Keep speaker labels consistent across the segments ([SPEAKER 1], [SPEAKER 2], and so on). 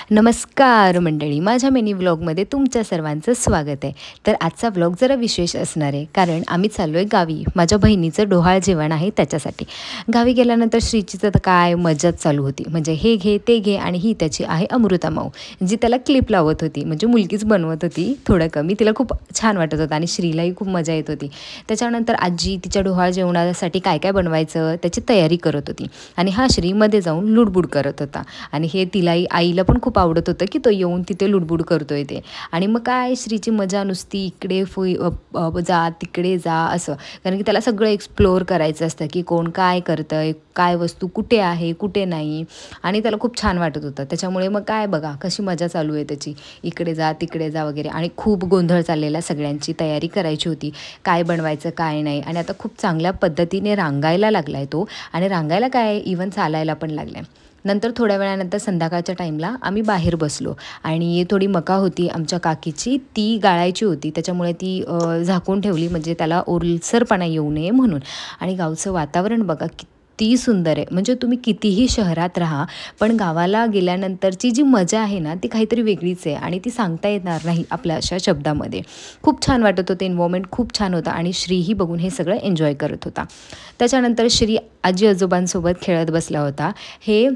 [SPEAKER 1] नमस्कार मंडळी, माझ्या मिनी व्लॉगमध्ये तुमच्या सर्वांचं स्वागत आहे। तर आजचा व्लॉग जरा विशेष असणार आहे, कारण आम्ही चाललो आहे गावी। माझ्या बहिणीचं डोहाळ जेवण आहे त्याच्यासाठी। गावी गेल्यानंतर श्रीची तर काय मजाच चालू होती, म्हणजे हे घे ते घे, आणि ही त्याची आहे अमृता माऊ, जी त्याला क्लिप लावत होती, म्हणजे मुलगीच बनवत होती थोडं कमी। तिला खूप छान वाटत होतं आणि श्रीलाही खूप मजा येत होती। त्याच्यानंतर आजी तिच्या डोहाळ जेवणासाठी काय काय बनवायचं त्याची तयारी करत होती, आणि हा श्री मध्ये जाऊन लुडबुड करत होता। आणि हे तिलाही आईला पण खूप आवडत होतं की तो येऊन तिथे लुडबुड करतोय ते। आणि मग काय श्रीची मजा नुसती इकडे जा तिकडे जा असं, कारण की त्याला सगळं एक्सप्लोअर करायचं असतं की कोण काय करतंय, काय वस्तू कुठे आहे कुठे नाही, आणि त्याला खूप छान वाटत होतं। त्याच्यामुळे मग काय बघा कशी मजा चालू आहे त्याची, इकडे जा तिकडे जा वगैरे। आणि खूप गोंधळ चाललेला, सगळ्यांची तयारी करायची होती काय बनवायचं काय नाही। आणि आता खूप चांगल्या पद्धतीने रांगायला लागलाय तो, आणि रांगायला काय इव्हन चालायला पण लागलाय। नंतर थोड्या वेळानंतर संध्याकाळच्या टाईमला आम्ही बाहेर बसलो, आणि थोडी मका होती आमच्या काकीची, ती गाळायची होती, त्याच्यामुळे ती झाकून ठेवली, म्हणजे त्याला ओलसरपणा येऊ नये म्हणून। आणि गावचं वातावरण बघा किती सुंदर आहे, म्हणजे तुम्ही कितीही शहरात राहा, पण गावाला गेल्यानंतरची जी मजा आहे ना ती काहीतरी वेगळीच आहे, आणि ती सांगता येणार नाही आपल्या अशा शब्दामध्ये। खूप छान वाटत होतं, एन्व्हायरमेंट खूप छान होता, आणि श्रीही बघून हे सगळं एन्जॉय करत होता। त्याच्यानंतर श्री आजी आजोबांसोबत खेळत बसला होता। हे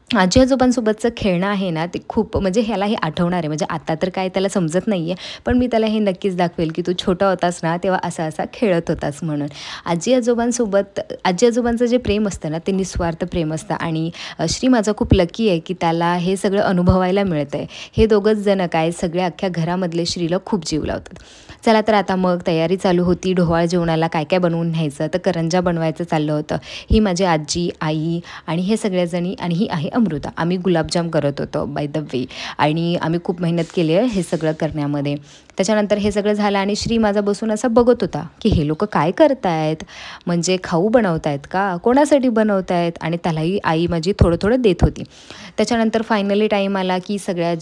[SPEAKER 1] आजी आजोबांसोबतचं खेळणं आहे ना ते खूप, म्हणजे ह्याला हे आठवणार आहे, म्हणजे आता तर काय त्याला समजत नाही आहे, पण मी त्याला हे नक्कीच दाखवेल की तू छोटा होतास ना तेव्हा असा असा खेळत होतास म्हणून। आजी आजोबांचं जे प्रेम असतं ना ते निस्वार्थ प्रेम असतं, आणि श्री माझा खूप लकी आहे की त्याला हे सगळं अनुभवायला मिळतं आहे। हे दोघंच जण काय सगळ्या अख्ख्या घरामधले श्रीला खूप जीव लावतात। चला तर आता मग तयारी चालू होती डोहाळ जेवणाला काय काय बनवून न्यायचं, तर करंजा बनवायचं चाललं होतं। ही माझी आजी, आई आणि हे सगळ्याजणी, आणि ही आहे अमृता। आम्ही गुलाबजाम करत होतो बाय द वे, आणि आम्ही खूप मेहनत केली आहे हे सगळं करण्यामध्ये। त्याच्यानंतर हे सगळं झालं, आणि श्री माझा बसून असा बघत होता की हे लोक काय करतायत, म्हणजे खाऊ बनवतायत का, कोणासाठी बनवतायत, आणि त्यालाही आई माझी थोडं थोडं देत होती। त्याच्यानंतर फायनली टाईम आला की सगळ्या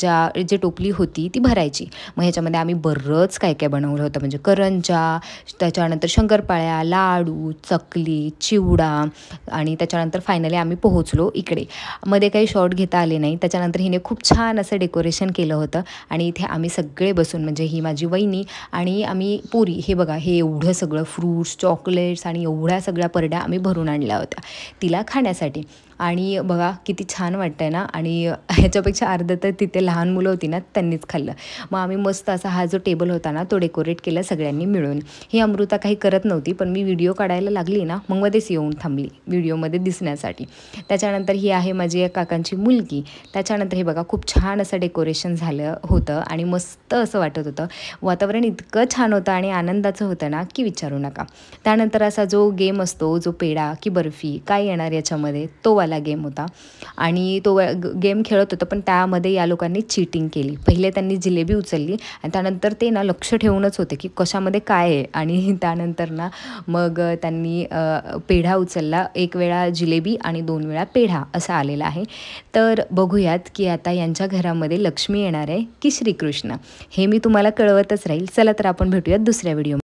[SPEAKER 1] जे टोपली होती ती भरायची। मग ह्याच्यामध्ये आम्ही बरंच काय काय बनवलं होतं, म्हणजे करंजा, त्याच्यानंतर शंकरपाळ्या, लाडू, चकली, चिवडा, आणि त्याच्यानंतर फायनली आम्ही पोहोचलो इकडे। मध्ये काही शॉट घेता आले नाही। त्याच्यानंतर हिने खूप छान असं डेकोरेशन केलं होतं, आणि इथे आम्ही सगळे बसून, म्हणजे ही माझी वहिनी आणि आम्ही पोरी, हे बघा हे एवढं सगळं फ्रूट्स, चॉकलेट्स आणि एवढ्या सगळ्या परड्या आम्ही भरून आणल्या होत्या तिला खाण्यासाठी। आणि बघा किती छान वाटतं आहे ना, आणि ह्याच्यापेक्षा अर्ध तर तिथे लहान मुलं होती ना त्यांनीच खाल्लं। मग आम्ही मस्त असा हा जो टेबल होता ना तो डेकोरेट केला सगळ्यांनी मिळून। ही अमृता काही करत नव्हती, पण मी व्हिडिओ काढायला लागली ना मग मध्येच येऊन थांबली व्हिडिओमध्ये दिसण्यासाठी। त्याच्यानंतर ही आहे माझी काकांची मुलगी। त्याच्यानंतर हे बघा खूप छान असं डेकोरेशन झालं होतं, आणि मस्त असं वाटत होतं, वातावरण इतकं छान होतं आणि आनंदाचं होतं ना की विचारू नका। त्यानंतर असा जो गेम असतो, जो पेढा की बर्फी काय येणार याच्यामध्ये, तो वाला गेम होता, आणि तो गेम खेळत होतं, पण त्यामध्ये या लोकांनी चीटिंग केली। पहिले त्यांनी जिलेबी उचलली, आणि त्यानंतर ते ना लक्ष ठेवूनच होते की कशामध्ये काय आहे, आणि त्यानंतर ना मग त्यांनी पेढा उचलला, एक वेळा जिलेबी आणि 2 वेळा पेढा असा आलेला आहे। तर बघूयात की आता यांच्या घरामध्ये लक्ष्मी येणार आहे की श्रीकृष्ण, हे मी तुम्हाला कळवतच राहील। चला तर आपण भेटूयात दुसऱ्या व्हिडिओ।